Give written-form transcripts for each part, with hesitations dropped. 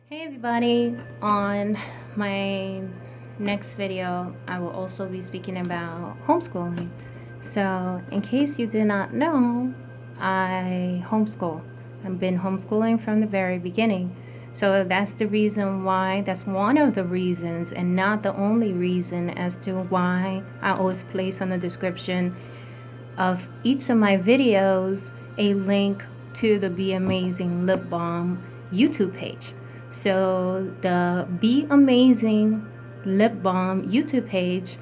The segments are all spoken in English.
Hey everybody, on my next video I will also be speaking about homeschooling. So in case you did not know, I homeschool. I've been homeschooling from the very beginning. So that's the reason why, that's one of the reasons and not the only reason as to why I always place on the description of each of my videos a link to the Be Amazing Lip Balm YouTube page. So the Be Amazing Lip Balm YouTube page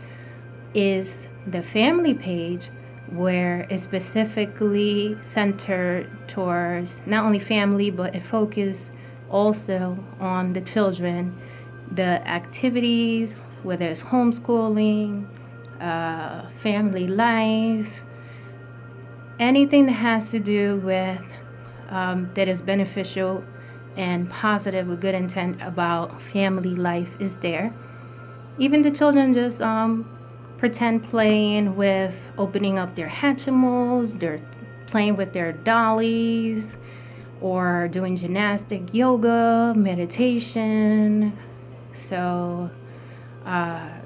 is the family page where it's specifically centered towards not only family, but it focuses also on the children, the activities, whether it's homeschooling, family life, anything that has to do with that is beneficial and positive with good intent about family life is there. Even the children just pretend playing with opening up their Hatchimals, they're playing with their dollies, or doing gymnastic, yoga, meditation. So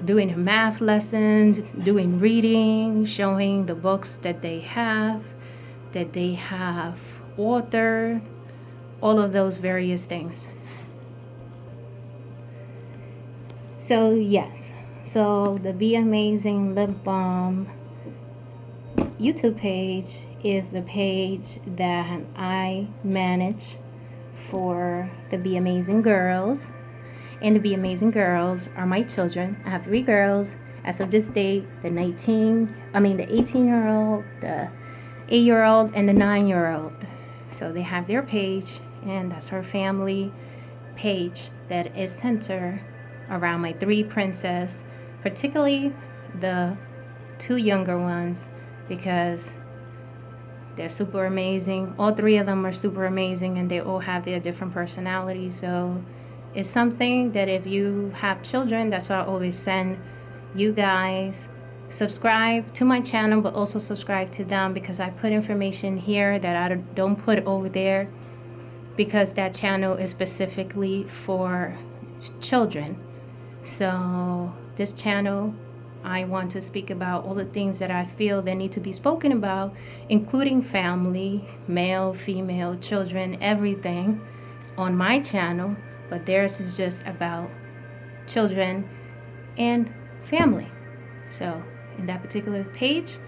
doing math lessons, doing reading, showing the books that they have authored, all of those various things. So yes, so the Be Amazing Lip Balm YouTube page is the page that I manage for the Be Amazing Girls. And the Be Amazing Girls are my children. I have 3 girls as of this date: the 18-year-old, the 8-year-old, and the 9-year-old. So they have their page, and that's her family page that is centered around my 3 princesses, particularly the 2 younger ones, because they're super amazing. All 3 of them are super amazing, and they all have their different personalities. So it's something that if you have children, that's what I always send you guys. Subscribe to my channel, but also subscribe to them, because I put information here that I don't put over there, because that channel is specifically for children. So this channel, I want to speak about all the things that I feel that need to be spoken about, including family, male, female, children, everything on my channel. But theirs is just about children and family. So in that particular page,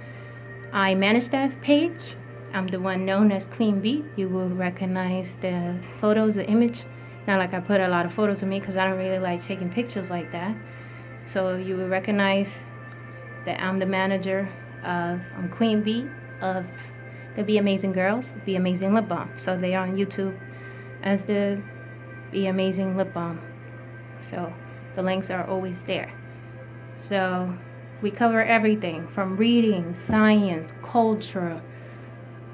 I manage that page. I'm the one known as Queen Bee. You will recognize the photos, the image. Not like I put a lot of photos of me, because I don't really like taking pictures like that. So you will recognize that I'm the manager of, I'm Queen Bee of the Be Amazing Girls, Be Amazing Lip Balm. So they are on YouTube as the Be Amazing Lip Balm. So the links are always there. So we cover everything from reading, science, culture,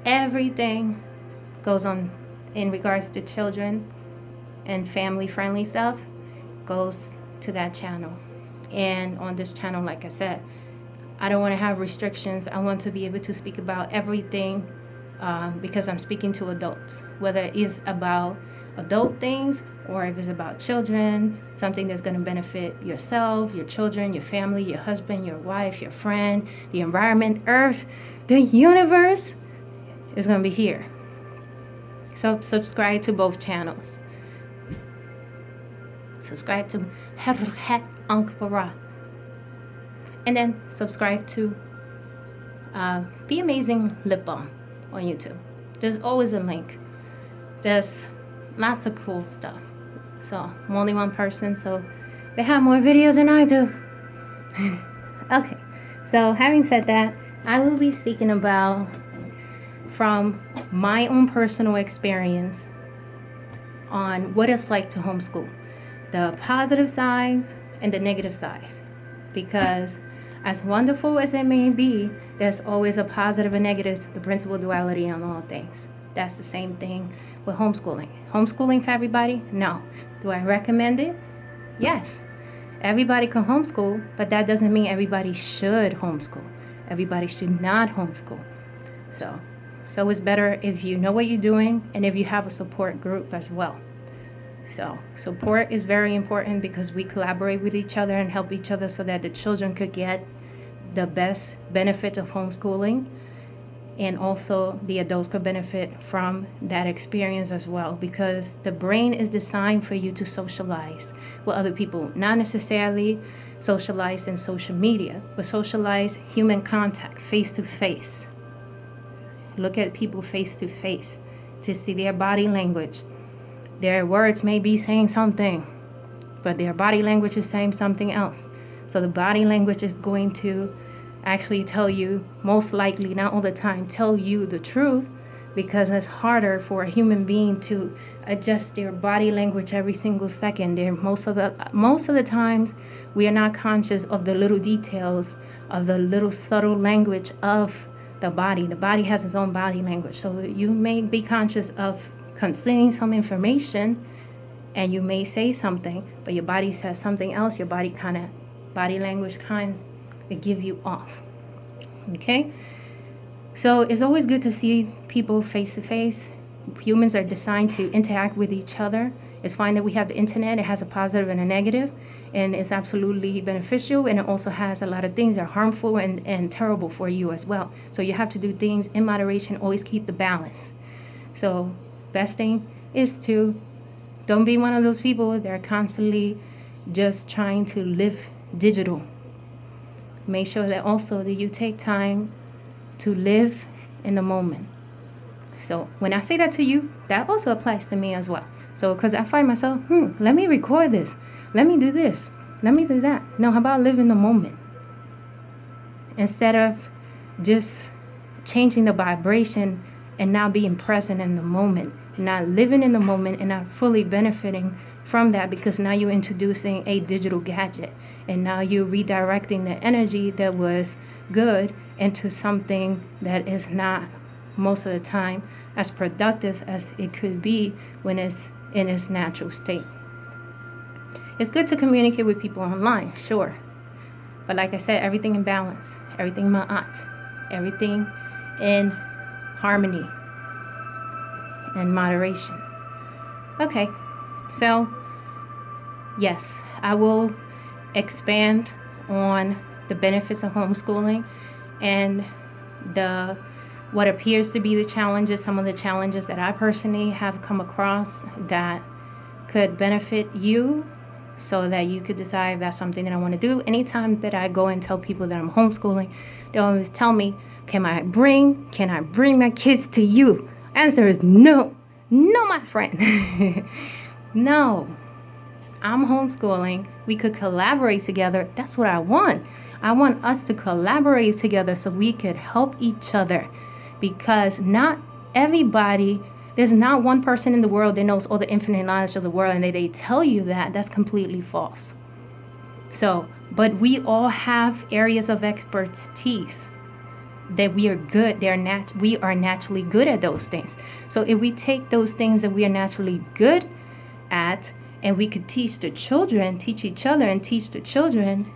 everything goes on in regards to children and family friendly stuff goes to that channel. And on this channel, like I said, I don't want to have restrictions. I want to be able to speak about everything, because I'm speaking to adults, whether it is about adult things or if it's about children, something that's going to benefit yourself, your children, your family, your husband, your wife, your friend, the environment, earth, the universe is going to be here. So subscribe to both channels. Subscribe to Hat Ankara. And then subscribe to Be Amazing Lip Balm on YouTube. There's always a link. There's lots of cool stuff. So I'm only one person, so they have more videos than I do. Okay, so having said that, I will be speaking about from my own personal experience on what it's like to homeschool, the positive sides and the negative sides, because as wonderful as it may be, there's always a positive and negative, the principle duality on all things. That's the same thing with homeschooling. Homeschooling for everybody? No. Do I recommend it? Yes. Everybody can homeschool, but that doesn't mean everybody should homeschool. Everybody should not homeschool. So it's better if you know what you're doing and if you have a support group as well. So support is very important because we collaborate with each other and help each other so that the children could get the best benefit of homeschooling, and also the adults could benefit from that experience as well, because the brain is designed for you to socialize with other people, not necessarily socialize in social media, but socialize human contact, face to face. Look at people face to face to see their body language. Their words may be saying something, but their body language is saying something else. So the body language is going to actually tell you, most likely, not all the time, tell you the truth, because it's harder for a human being to adjust their body language every single second. Most of the times we are not conscious of the little details of the little subtle language of the body. The body has its own body language. So you may be conscious of concealing some information and you may say something, but your body says something else. Your body language kind of give you off. Okay? So it's always good to see people face to face. Humans are designed to interact with each other. It's fine that we have the internet. It has a positive and a negative, and it's absolutely beneficial, and it also has a lot of things that are harmful and terrible for you as well. So you have to do things in moderation, always keep the balance. So best thing is to don't be one of those people that are constantly just trying to live digital. Make sure that also that you take time to live in the moment. So when I say that to you, that also applies to me as well. So because I find myself, let me record this. Let me do this. Let me do that. No, how about live in the moment? Instead of just changing the vibration and not being present in the moment. Not living in the moment and not fully benefiting from that, because now you're introducing a digital gadget. And now you're redirecting the energy that was good into something that is not most of the time as productive as it could be when it's in its natural state. It's good to communicate with people online, sure. But like I said, everything in balance, everything muahhh, everything in harmony and moderation. Okay, so yes, I will expand on the benefits of homeschooling and what appears to be the challenges, some of the challenges that I personally have come across that could benefit you, so that you could decide if that's something that I want to do. Anytime that I go and tell people that I'm homeschooling, they always tell me, can I bring my kids to you? Answer is no. No, my friend. No. I'm homeschooling. We could collaborate together. That's what I want. I want us to collaborate together so we could help each other, because not everybody, there's not one person in the world that knows all the infinite knowledge of the world, and they tell you that. That's completely false. So, but we all have areas of expertise that we are good. We are naturally good at those things. So if we take those things that we are naturally good at, and we could teach the children, teach each other and teach the children,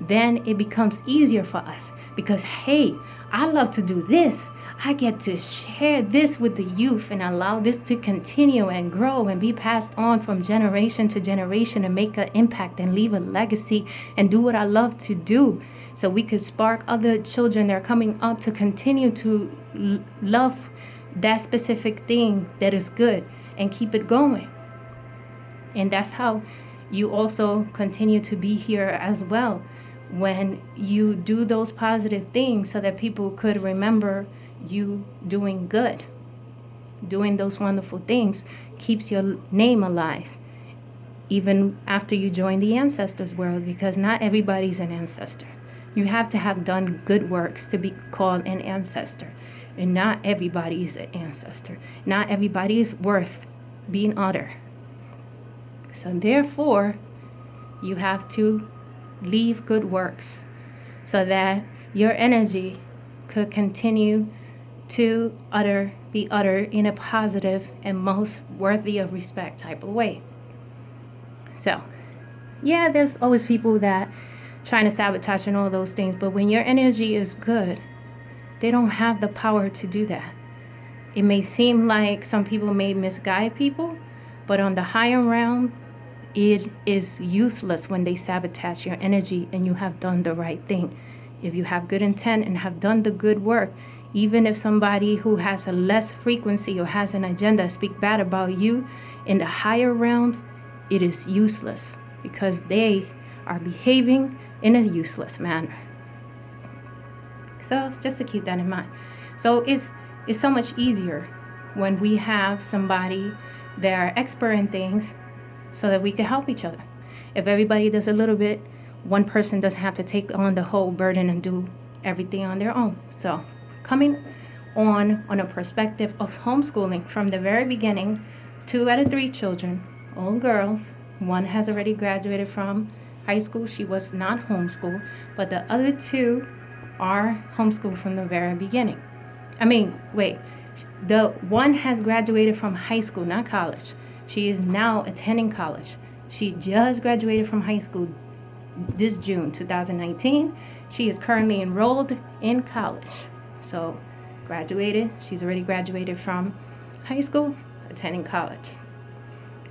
then it becomes easier for us. Because, hey, I love to do this. I get to share this with the youth and allow this to continue and grow and be passed on from generation to generation and make an impact and leave a legacy and do what I love to do. So we could spark other children that are coming up to continue to love that specific thing that is good and keep it going. And that's how you also continue to be here as well, when you do those positive things, so that people could remember you doing good. Doing those wonderful things keeps your name alive, even after you join the ancestors world, because not everybody's an ancestor. You have to have done good works to be called an ancestor. And not everybody is an ancestor. Not everybody is worth being honored. So therefore, you have to leave good works so that your energy could continue to be uttered in a positive and most worthy of respect type of way. So, yeah, there's always people that trying to sabotage and all those things, but when your energy is good, they don't have the power to do that. It may seem like some people may misguide people, But on the higher realm, it is useless when they sabotage your energy and you have done the right thing. If you have good intent and have done the good work, even if somebody who has a less frequency or has an agenda speak bad about you, in the higher realms, it is useless because they are behaving in a useless manner. So just to keep that in mind. So it's so much easier when we have somebody that are expert in things so that we can help each other. If everybody does a little bit, one person doesn't have to take on the whole burden and do everything on their own. So coming on a perspective of homeschooling from the very beginning, 2 out of 3 children, all girls. One has already graduated from high school. She was not homeschooled, but the other 2 are homeschooled from the very beginning. The one has graduated from high school, not college. She is now attending college. She just graduated from high school this June 2019. She is currently enrolled in college. So graduated. She's already graduated from high school, attending college.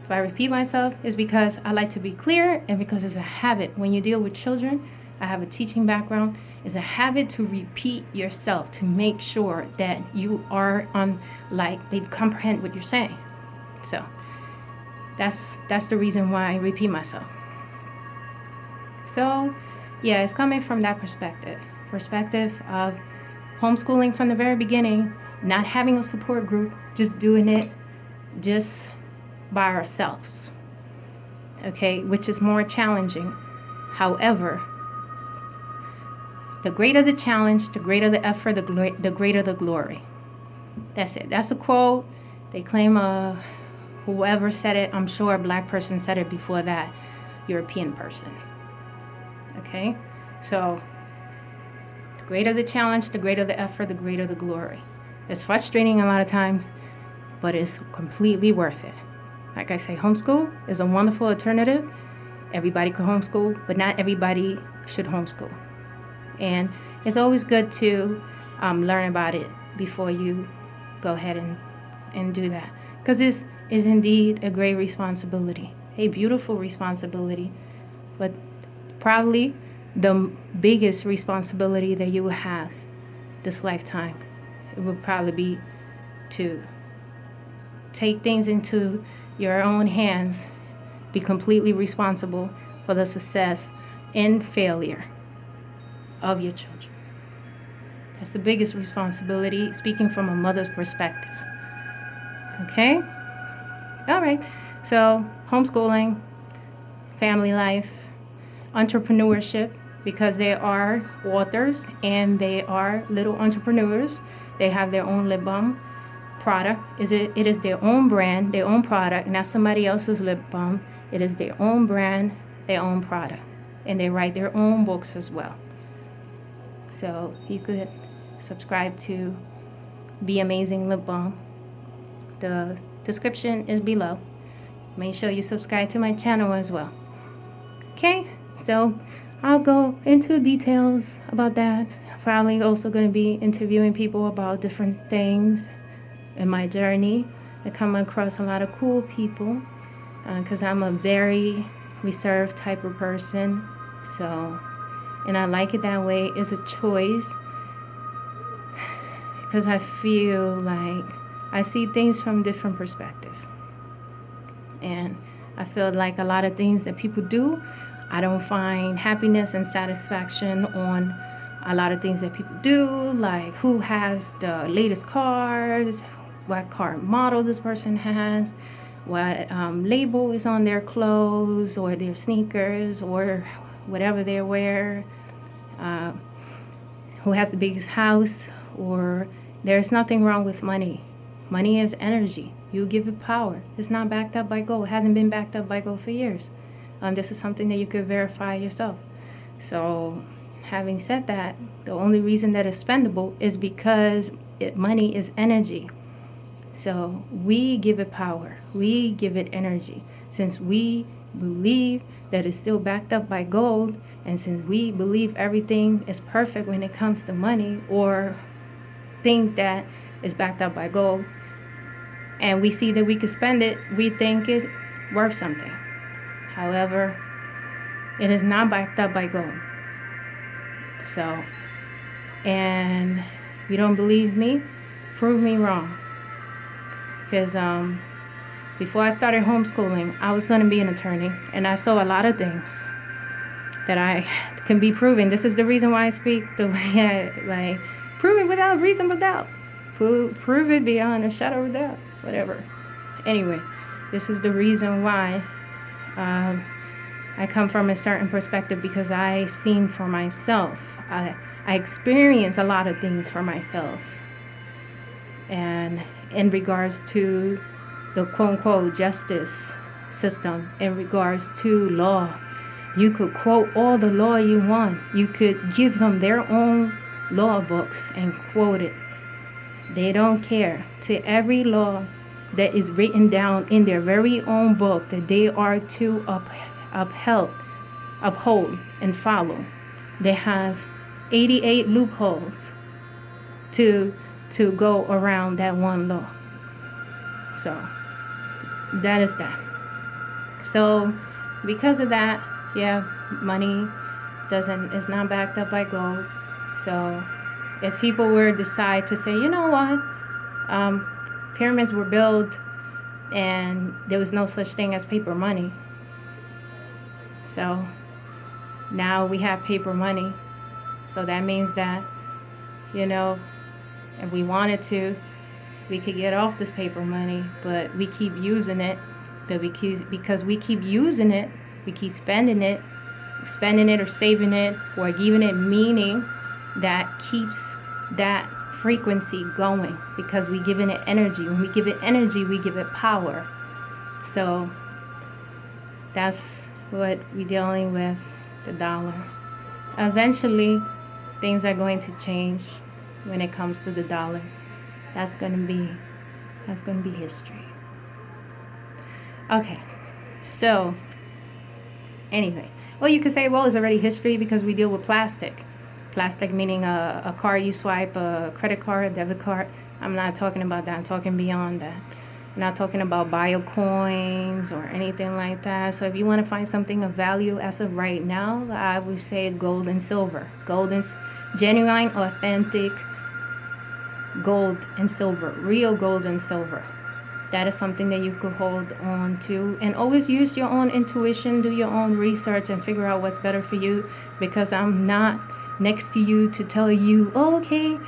If I repeat myself, it's because I like to be clear and because it's a habit. When you deal with children, I have a teaching background. It's a habit to repeat yourself to make sure that you are they comprehend what you're saying. So that's the reason why I repeat myself. So yeah, it's coming from that perspective of homeschooling from the very beginning, not having a support group, just doing it just by ourselves, okay, which is more challenging. However, the greater the challenge, the greater the effort, the greater the glory. That's it. That's a quote. They claim whoever said it, I'm sure a black person said it before that, European person. Okay, so the greater the challenge, the greater the effort, the greater the glory. It's frustrating a lot of times, but it's completely worth it. Like I say, homeschool is a wonderful alternative. Everybody can homeschool, but not everybody should homeschool. And it's always good to learn about it before you go ahead and do that. Because this is indeed a great responsibility, a beautiful responsibility, but probably the biggest responsibility that you will have this lifetime. It would probably be to take things into your own hands, be completely responsible for the success and failure of your children. That's the biggest responsibility, speaking from a mother's perspective. Okay? All right. So, homeschooling, family life, entrepreneurship, because they are authors and they are little entrepreneurs. They have their own lip balm product. It is their own brand, their own product, not somebody else's lip balm. It is their own brand, their own product. And they write their own books as well. So you could subscribe to Be Amazing Lip Balm. The description is below. Make sure you subscribe to my channel as well. Okay, so I'll go into details about that. Probably also going to be interviewing people about different things in my journey. I come across a lot of cool people because I'm a very reserved type of person. So, and I like it that way. It's a choice because I feel like I see things from different perspectives. And I feel like a lot of things that people do, I don't find happiness and satisfaction on a lot of things that people do, like who has the latest cars, what car model this person has, what label is on their clothes or their sneakers or whatever they wear, who has the biggest house, or there's nothing wrong with money. Money is energy. You give it power. It's not backed up by gold. It hasn't been backed up by gold for years. This is something that you could verify yourself. So having said that, the only reason that it's spendable is because money is energy. So we give it power. We give it energy. Since we believe that it's still backed up by gold, and since we believe everything is perfect when it comes to money, or think that it's backed up by gold, and we see that we could spend it, we think it's worth something. However, it is not backed up by gold. So, and if you don't believe me, prove me wrong. Because before I started homeschooling, I was going to be an attorney, and I saw a lot of things that I can be proven. This is the reason why I speak the way I like. Prove it without reasonable doubt. Prove it beyond a shadow of doubt. Whatever. Anyway, this is the reason why I come from a certain perspective, because I seen for myself. I experienced a lot of things for myself. And in regards to the quote-unquote justice system, in regards to law, you could quote all the law you want. You could give them their own law books and quote it. They don't care. To every law that is written down in their very own book that they are to uphold and follow, they have 88 loopholes to go around that one law. So that is that. So because of that, yeah, money is not backed up by gold. So if people were to decide to say, you know what, pyramids were built and there was no such thing as paper money. So now we have paper money. So that means that, you know, if we wanted to, we could get off this paper money, but we keep using it. But because we keep using it, we keep spending it or saving it or giving it meaning that keeps that frequency going, because we giving it energy. When we give it energy, we give it power. So that's what we're dealing with, the dollar. Eventually, things are going to change when it comes to the dollar. That's going to be history. Okay, so anyway, well, you could say, well, it's already history because we deal with plastic. Plastic meaning a card you swipe, a credit card, a debit card. I'm not talking about that. I'm talking beyond that. I'm not talking about bio coins or anything like that. So if you want to find something of value as of right now, I would say gold and silver. Genuine, authentic gold and silver, real gold and silver. That is something that you could hold on to, and always use your own intuition, do your own research, and figure out what's better for you, because I'm not next to you to tell you, oh, okay,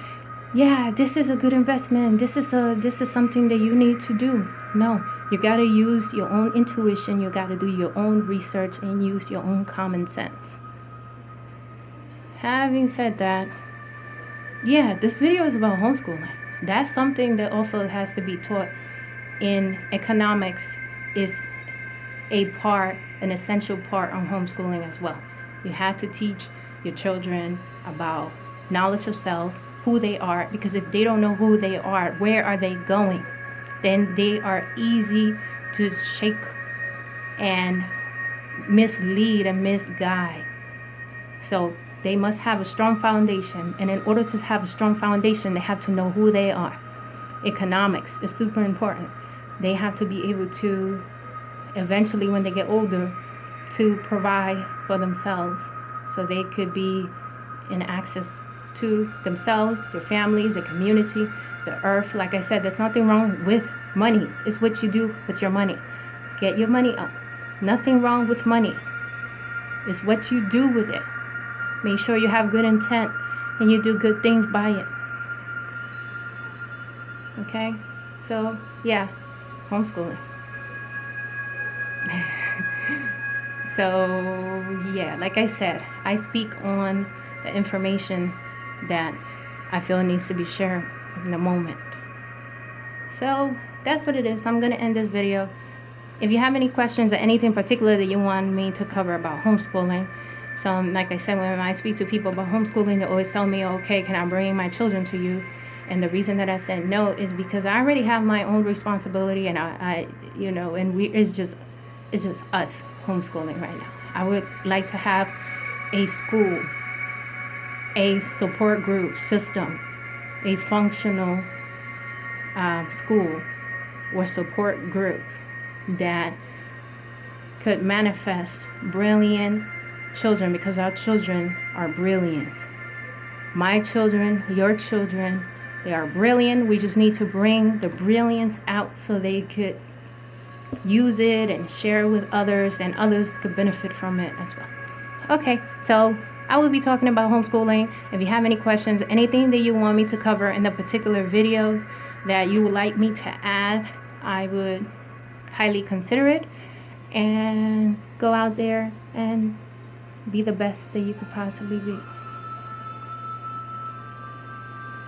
yeah, this is a good investment, this is something that you need to do. No, you got to use your own intuition, you got to do your own research and use your own common sense. Having said that, yeah, this video is about homeschooling. That's something that also has to be taught in economics, is an essential part on homeschooling as well. You have to teach your children about knowledge of self, who they are, because if they don't know who they are, where are they going, then they are easy to shake and mislead and misguide. So they must have a strong foundation, and in order to have a strong foundation, they have to know who they are. Economics is super important. They have to be able to, eventually when they get older, to provide for themselves, so they could be in access to themselves, their families, their community, the earth. Like I said, there's nothing wrong with money. It's what you do with your money. Get your money up. Nothing wrong with money. It's what you do with it. Make sure you have good intent and you do good things by it. Okay? So, yeah, homeschooling. So, yeah, like I said, I speak on the information that I feel needs to be shared in the moment. So, that's what it is. I'm going to end this video. If you have any questions or anything particular that you want me to cover about homeschooling, so like I said, when I speak to people about homeschooling, they always tell me, okay, can I bring my children to you? And the reason that I said no is because I already have my own responsibility, and I you know, and it's just us homeschooling right now. I would like to have a school, a support group system, a functional school or support group that could manifest brilliant children, because our children are brilliant. My children, your children, they are brilliant. We just need to bring the brilliance out so they could use it and share it with others, and others could benefit from it as well. Okay, so I will be talking about homeschooling. If you have any questions, anything that you want me to cover in the particular videos that you would like me to add, I would highly consider it. And go out there and be the best that you could possibly be.